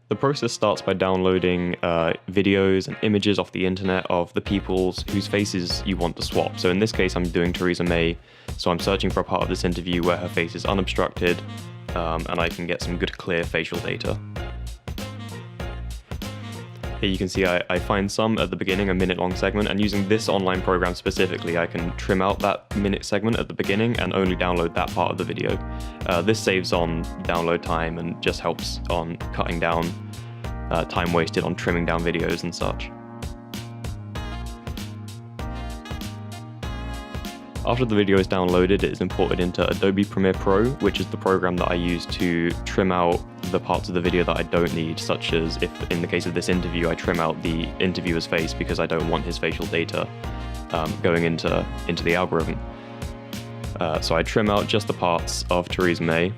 The process starts by downloading videos and images off the internet of the people whose faces you want to swap. So in this case, I'm doing Theresa May, so I'm searching for a part of this interview where her face is unobstructed, and I can get some good clear facial data. Here you can see I find some at the beginning, a minute-long segment, and using this online program specifically, I can trim out that minute segment at the beginning and only download that part of the video. This saves on download time and just helps on cutting down time wasted on trimming down videos and such. After the video is downloaded, it is imported into Adobe Premiere Pro, which is the program that I use to trim out the parts of the video that I don't need, such as if, in the case of this interview, I trim out the interviewer's face because I don't want his facial data going into the algorithm. So I trim out just the parts of Theresa May,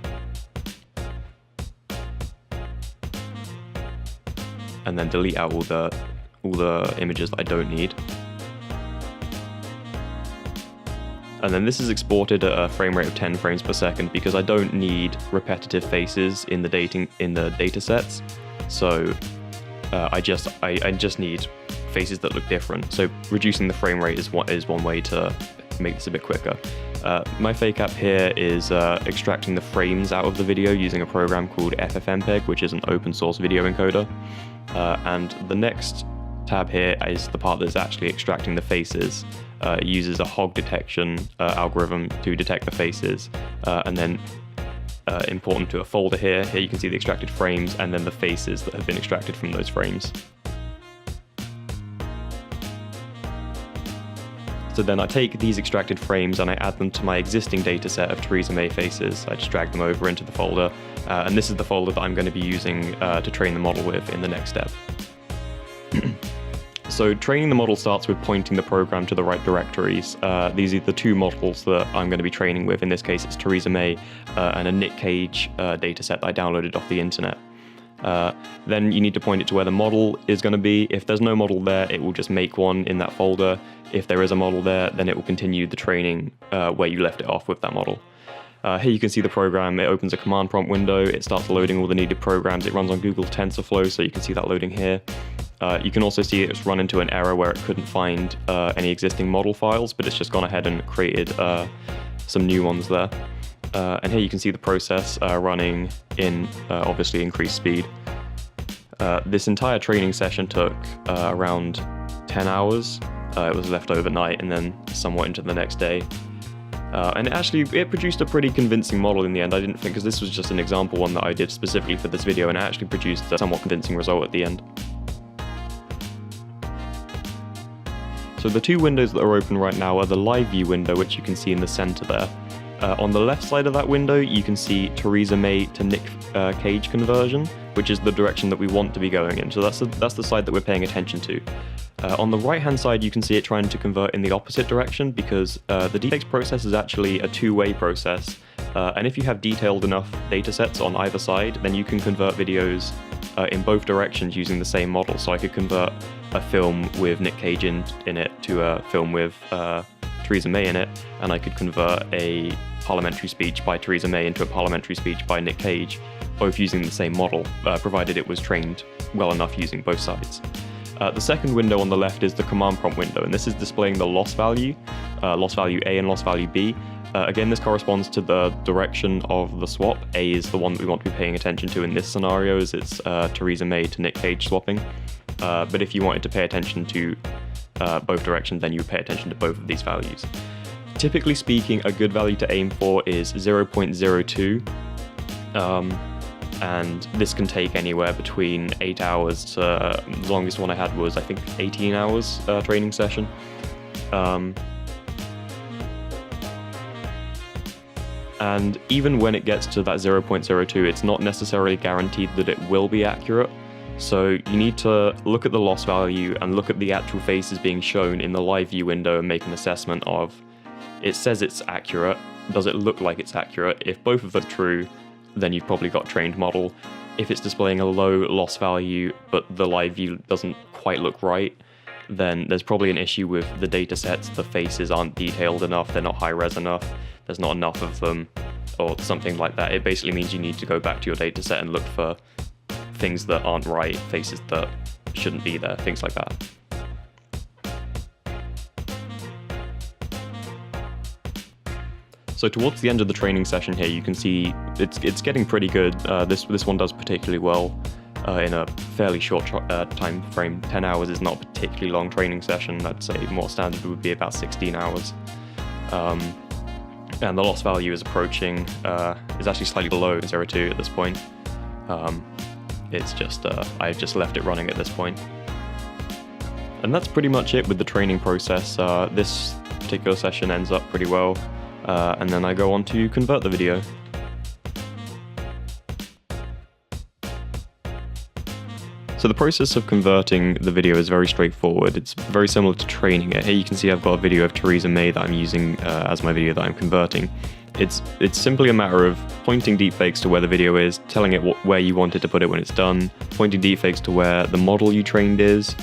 and then delete out all the images that I don't need. And then this is exported at a frame rate of 10 frames per second because I don't need repetitive faces in the data sets. So I just need faces that look different. So reducing the frame rate is one way to make this a bit quicker. My fake app here is extracting the frames out of the video using a program called FFmpeg, which is an open source video encoder. And the next tab here is the part that's actually extracting the faces. It uses a hog detection algorithm to detect the faces, and then import them to a folder here. Here you can see the extracted frames and then the faces that have been extracted from those frames. So then I take these extracted frames and I add them to my existing dataset of Theresa May faces. I just drag them over into the folder, and this is the folder that I'm going to be using to train the model with in the next step. So training the model starts with pointing the program to the right directories. These are the two models that I'm going to be training with. In this case, it's Theresa May and a Nick Cage dataset that I downloaded off the internet. Then you need to point it to where the model is going to be. If there's no model there, it will just make one in that folder. If there is a model there, then it will continue the training where you left it off with that model. Here you can see the program. It opens a command prompt window. It starts loading all the needed programs. It runs on Google TensorFlow, so you can see that loading here. You can also see it's run into an error where it couldn't find any existing model files, but it's just gone ahead and created some new ones there. And here you can see the process running in obviously increased speed. This entire training session took around 10 hours. It was left overnight and then somewhat into the next day. And it produced a pretty convincing model in the end. I didn't think, because this was just an example one that I did specifically for this video, and it actually produced a somewhat convincing result at the end. So the two windows that are open right now are the live view window, which you can see in the center there. On the left side of that window, you can see Theresa May to Nick Cage conversion, which is the direction that we want to be going in. So that's the side that we're paying attention to. On the right-hand side, you can see it trying to convert in the opposite direction because the DeepFake process is actually a two-way process. And if you have detailed enough data sets on either side, then you can convert videos in both directions using the same model. So I could convert a film with Nick Cage in it to a film with Theresa May in it, and I could convert a parliamentary speech by Theresa May into a parliamentary speech by Nick Cage, both using the same model, provided it was trained well enough using both sides. The second window on the left is the command prompt window, and this is displaying the loss value A and loss value B. Again, this corresponds to the direction of the swap. A is the one that we want to be paying attention to in this scenario, as it's Theresa May to Nick Cage swapping. But if you wanted to pay attention to both directions, then you would pay attention to both of these values. Typically speaking, a good value to aim for is 0.02. And this can take anywhere between 8 hours to, the longest one I had was, I think, 18 hours training session. And even when it gets to that 0.02, it's not necessarily guaranteed that it will be accurate. So you need to look at the loss value and look at the actual faces being shown in the live view window and make an assessment of, it says it's accurate, does it look like it's accurate? If both of them are true, then you've probably got a trained model. If it's displaying a low loss value, but the live view doesn't quite look right, then there's probably an issue with the data sets. The faces aren't detailed enough, they're not high res enough, there's not enough of them, or something like that. It basically means you need to go back to your data set and look for things that aren't right, faces that shouldn't be there, things like that. So towards the end of the training session here, you can see it's getting pretty good. This one does particularly well in a fairly short time frame. 10 hours is not a particularly long training session. I'd say more standard would be about 16 hours. And the loss value is approaching, is actually slightly below 0.02 at this point. It's just, I've just left it running at this point. And that's pretty much it with the training process. This particular session ends up pretty well. And then I go on to convert the video. So the process of converting the video is very straightforward. It's very similar to training it. Here you can see I've got a video of Theresa May that I'm using as my video that I'm converting. It's simply a matter of pointing deepfakes to where the video is, telling it where you want it to put it when it's done, pointing deepfakes to where the model you trained is.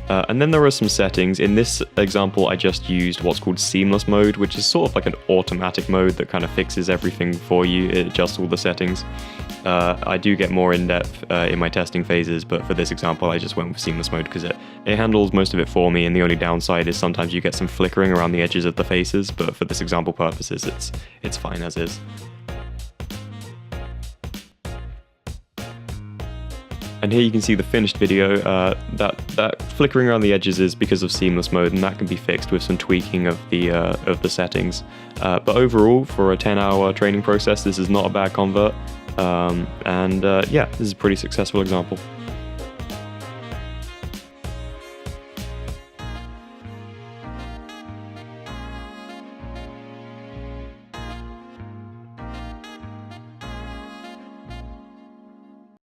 And then there are some settings. In this example, I just used what's called seamless mode, which is sort of like an automatic mode that kind of fixes everything for you. It adjusts all the settings. I do get more in-depth in my testing phases, but for this example, I just went with seamless mode because it handles most of it for me, and the only downside is sometimes you get some flickering around the edges of the faces, but for this example purposes, it's fine as is. And here you can see the finished video. That flickering around the edges is because of seamless mode, and that can be fixed with some tweaking of the settings. But overall, for a 10-hour training process, this is not a bad convert. Yeah, this is a pretty successful example.